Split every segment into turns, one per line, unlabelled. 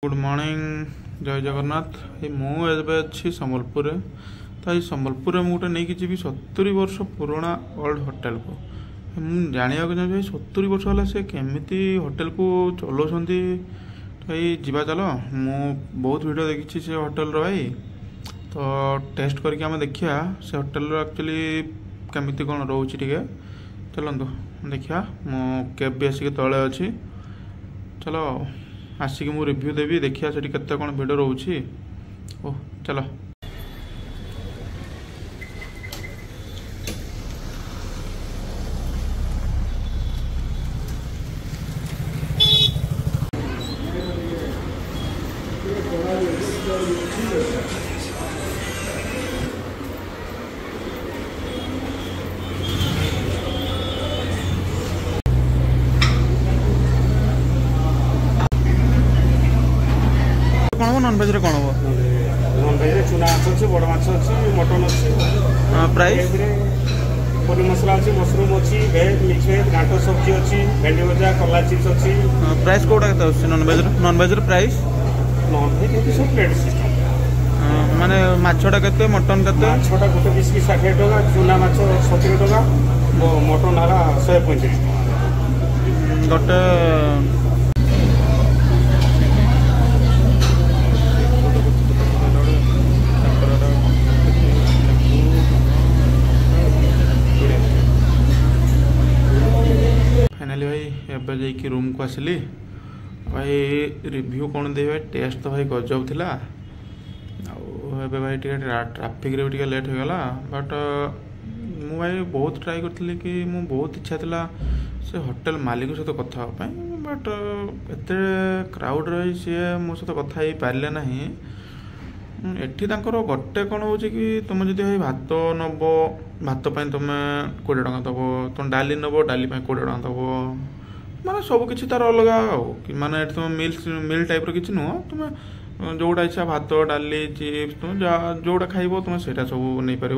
Good morning जय जगन्नाथ। मु अच्छी संबलपुर तो ये संबलपुर में गोटे नहीं जी 70 वर्ष पुराना ओल्ड होटेल को मुझे जानवा चाहिए 70 वर्ष है सी केमी होटेल को चलाउं तो ये जीवा चल मु बहुत वीडियो देखी से होटेल भाई तो टेस्ट करके आम देखिया से होटेल एक्चुअली केमी कौन रोचे टे चलतु देखिया मो कैब भी आसिक तले अच्छी चलो आसिक मु रिव्यू देवी देखिया से केते कौन भिड़ रोची ओ चलो नॉनवेज रे कौन हो
नॉनवेज रे चुना माछ अछि बड़ माछ अछि मटन अछि
प्राइस
पनीर मसला अछि मशरूम अछि वेज मिक्स वेज घांटो सब्जी अछि भेंडी भजा कला चिप्स अछि
प्राइस कोडा केते अछि नॉनवेज रे प्राइस
नॉनवेज के सब प्लेट सिस्टम
माने माछटा केते मटन केते
माछटा गोटे पीस की 60 टका चुना माछ 70 टका मटन हरा 135 टका
गोटे भाई एवं जा रूम को आसली भाई रिव्यू कौन दे भाई टेस्ट तो भाई गजब थिला आबे भाई ट्राफिक रे भी लेट हो गला बट मु भाई बहुत ट्राई करथली कि मु बहुत इच्छा थिला से होटल मालिक सहित कथा होपाई बट एते क्राउड रही सी मो सहित कथा ही पारले नहीं एठी तांकर गोटे कौन हो कि तुम जदि भाई भात नब भात तुम 20 टका दब तुम डाली नब डाली 20 टका दब माने सब किसी तार अलग माने तुम मिल टाइप किसी नुह तुम जोटा इच्छा भात डाली चिप्स तुम जोटा खाइब तुम से सब नहीं पार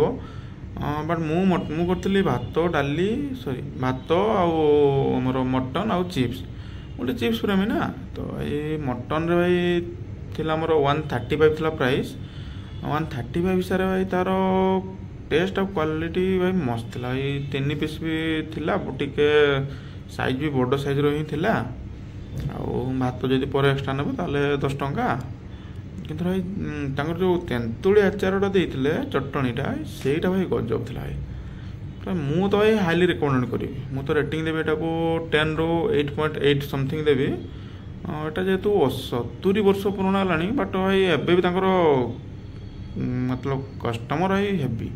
बट मु करी भात डाली सॉरी भात आमर मटन आउ चिप्स गोटे चिप्स प्रेमी ना तो ये मटन रे भाई थिला मोर 135 थिला प्राइस 135 हिसाब भाई तार टेस्ट और क्वालिटी भाई मस्त थिला ये 3 पीस भी थिला टिके साइज भी बड़ साइज रो ही थिला आउ भात जदि पर एक्स्ट्रा नेबे ताले 10 टंका किंतु भाई तांकर जो तेंतुली आचारटा देइथिले चटणीटा सेटा भाई गजब थिला भाई मु तो भाई हाईली रिकमेंड करी मु तो रेटिंग देबे एटा को 10 रो 8.8 समथिंग देबी एटा जेहेतु 70 वर्ष पुराना लानी बट भाई एबे भी तांकर मतलब कस्टमर भाई हेवी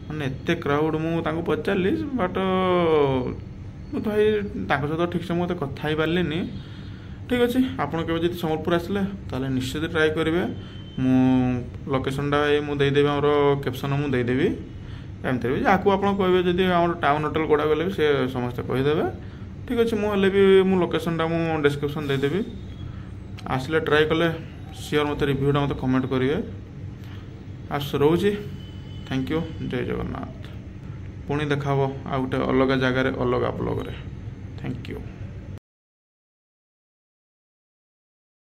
माने एते क्राउड मु तांको पचारली बट मु तो भाई तांको सहित ठीक से मते कथा ही पारलिनी ठीक अच्छे आपन केबे जदि संबलपुर आसले ताले निश्चित ट्राई करेंगे मु लोकेशनटा मु देदेवी आमर कैप्शन मु देदेवी एमती भी आपको आप कहे जदि आम टाउन होटेल गुड़ा गले भी से समस्ते कहीदेवे ठीक अच्छे मुझे भी मु लोकेशनटा मु डिस्क्रिप्शन देदेवी आसले ट्राई कले सियोर मत रिव्यूटा मत कमेंट करेंगे आस रोची थैंक यू जय जगन्नाथ पुणी देखा आ गोटे अलग जगार अलग ब्लॉग रे थैंक यू।